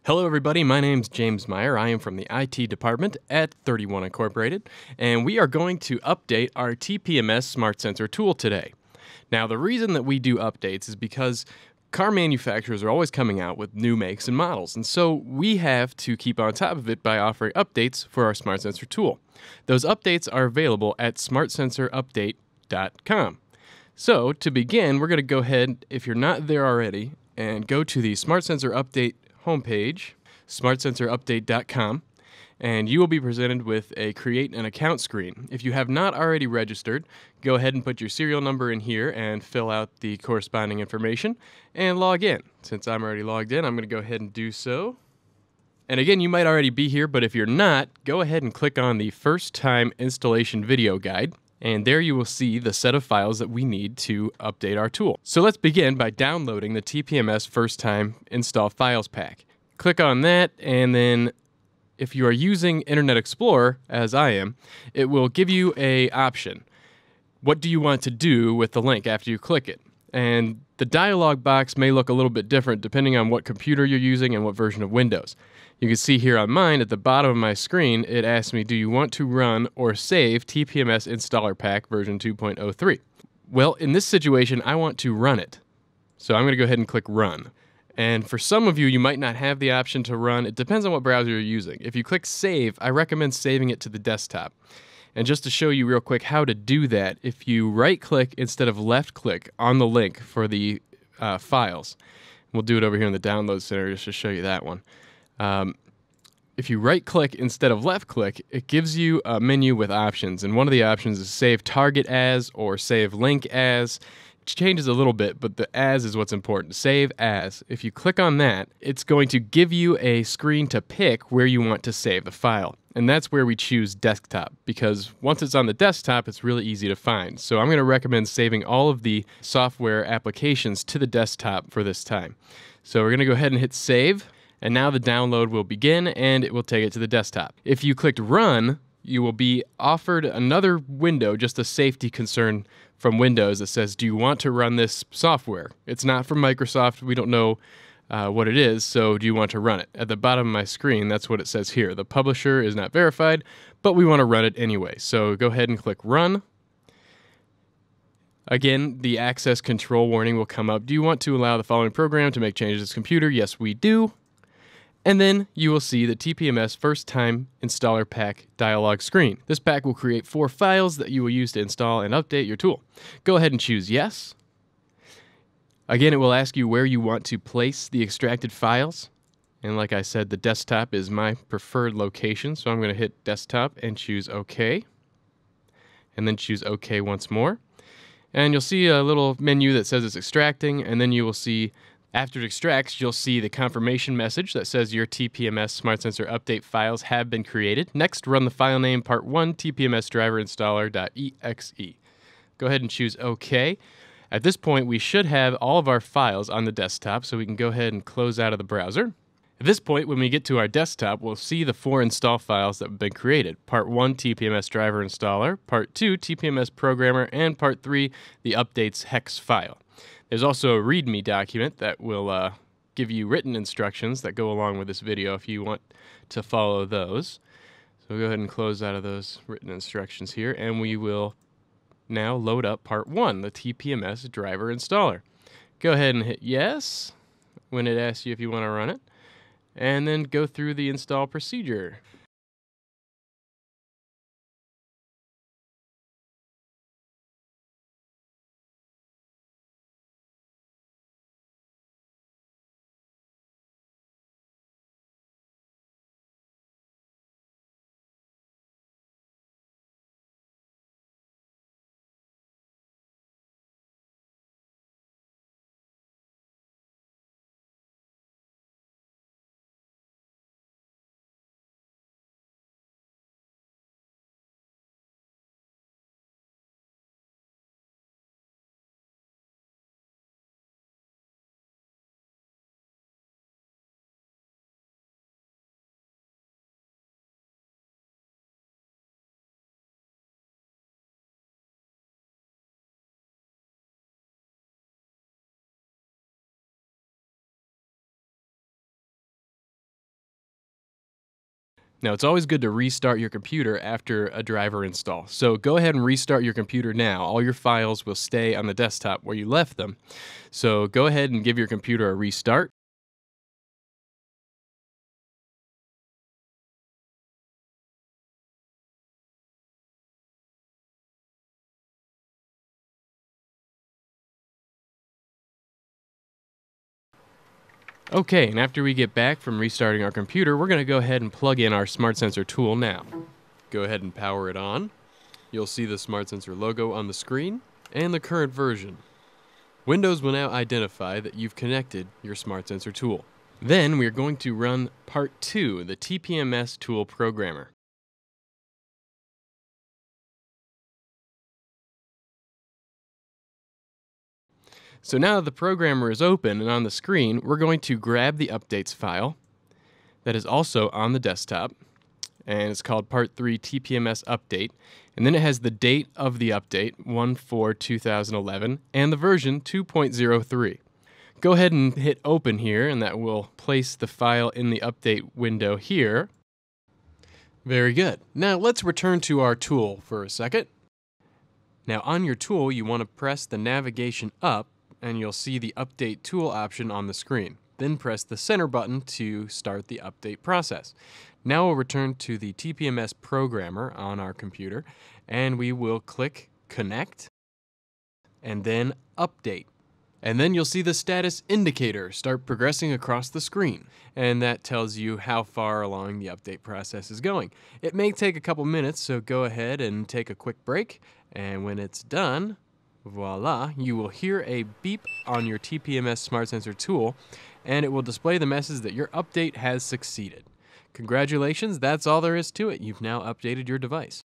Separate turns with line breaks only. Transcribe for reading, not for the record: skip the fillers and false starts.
Hello, everybody. My name's James Meyer. I am from the IT department at 31 Incorporated, and we are going to update our TPMS Smart Sensor tool today. Now, the reason that we do updates is because car manufacturers are always coming out with new makes and models, and so we have to keep on top of it by offering updates for our Smart Sensor tool. Those updates are available at smartsensorupdate.com. So, to begin, we're going to go ahead, if you're not there already, and go to the Smart Sensor Update homepage, smartsensorupdate.com, and you will be presented with a create an account screen. If you have not already registered, go ahead and put your serial number in here and fill out the corresponding information and log in. Since I'm already logged in, I'm going to go ahead and do so. And again, you might already be here, but if you're not, go ahead and click on the first time installation video guide, and there you will see the set of files that we need to update our tool. So let's begin by downloading the TPMS First Time Install Files pack. Click on that, and then if you are using Internet Explorer, as I am, it will give you an option. What do you want to do with the link after you click it? And the dialog box may look a little bit different depending on what computer you're using and what version of Windows. You can see here on mine at the bottom of my screen, it asks me, do you want to run or save TPMS Installer Pack version 2.03? Well, in this situation, I want to run it. So I'm going to go ahead and click Run. And for some of you, you might not have the option to run. It depends on what browser you're using. If you click Save, I recommend saving it to the desktop. And just to show you real quick how to do that, if you right-click instead of left-click on the link for the files, we'll do it over here in the Download Center just to show you that one. If you right-click instead of left-click, it gives you a menu with options, and one of the options is Save Target As or Save Link As. It changes a little bit, but the as is what's important. Save As. If you click on that, it's going to give you a screen to pick where you want to save the file. And that's where we choose desktop, because once it's on the desktop, it's really easy to find. So I'm going to recommend saving all of the software applications to the desktop for this time. So we're going to go ahead and hit save, and now the download will begin, and it will take it to the desktop. If you clicked run, you will be offered another window, just a safety concern from Windows that says, do you want to run this software? It's not from Microsoft. We don't know what it is, so do you want to run it? At the bottom of my screen, that's what it says here. The publisher is not verified, but we want to run it anyway. So go ahead and click Run. Again, the access control warning will come up. Do you want to allow the following program to make changes to this computer? Yes, we do. And then you will see the TPMS First Time Installer Pack dialog screen. This pack will create 4 files that you will use to install and update your tool. Go ahead and choose Yes. Again, it will ask you where you want to place the extracted files. And like I said, the desktop is my preferred location, so I'm going to hit Desktop and choose OK. And then choose OK once more. And you'll see a little menu that says it's extracting, and then you will see after it extracts, you'll see the confirmation message that says your TPMS Smart Sensor Update files have been created. Next, run the file name part1 TPMS driver installer.exe. Go ahead and choose OK. At this point, we should have all of our files on the desktop, so we can go ahead and close out of the browser. At this point, when we get to our desktop, we'll see the 4 install files that have been created. Part 1, TPMS driver installer. Part 2, TPMS programmer. And Part 3, the updates hex file. There's also a README document that will give you written instructions that go along with this video if you want to follow those. So we'll go ahead and close out of those written instructions here, and we will now load up Part 1, the TPMS driver installer. Go ahead and hit Yes when it asks you if you want to run it, and then go through the install procedure. Now, it's always good to restart your computer after a driver install. So go ahead and restart your computer now. All your files will stay on the desktop where you left them. So go ahead and give your computer a restart. Okay, and after we get back from restarting our computer, we're going to go ahead and plug in our Smart Sensor tool now. Go ahead and power it on. You'll see the Smart Sensor logo on the screen and the current version. Windows will now identify that you've connected your Smart Sensor tool. Then we're going to run Part 2, the TPMS Tool Programmer. So now that the programmer is open and on the screen, we're going to grab the updates file that is also on the desktop, and it's called Part 3 TPMS Update, and then it has the date of the update, 1/4/2011, and the version 2.03. Go ahead and hit open here, and that will place the file in the update window here. Very good. Now let's return to our tool for a second. Now on your tool, you want to press the navigation up, and you'll see the Update Tool option on the screen. Then press the center button to start the update process. Now we'll return to the TPMS programmer on our computer, and we will click Connect, and then Update. And then you'll see the status indicator start progressing across the screen, and that tells you how far along the update process is going. It may take a couple minutes, so go ahead and take a quick break, and when it's done, voila, you will hear a beep on your TPMS Smart Sensor tool, and it will display the message that your update has succeeded. Congratulations, that's all there is to it. You've now updated your device.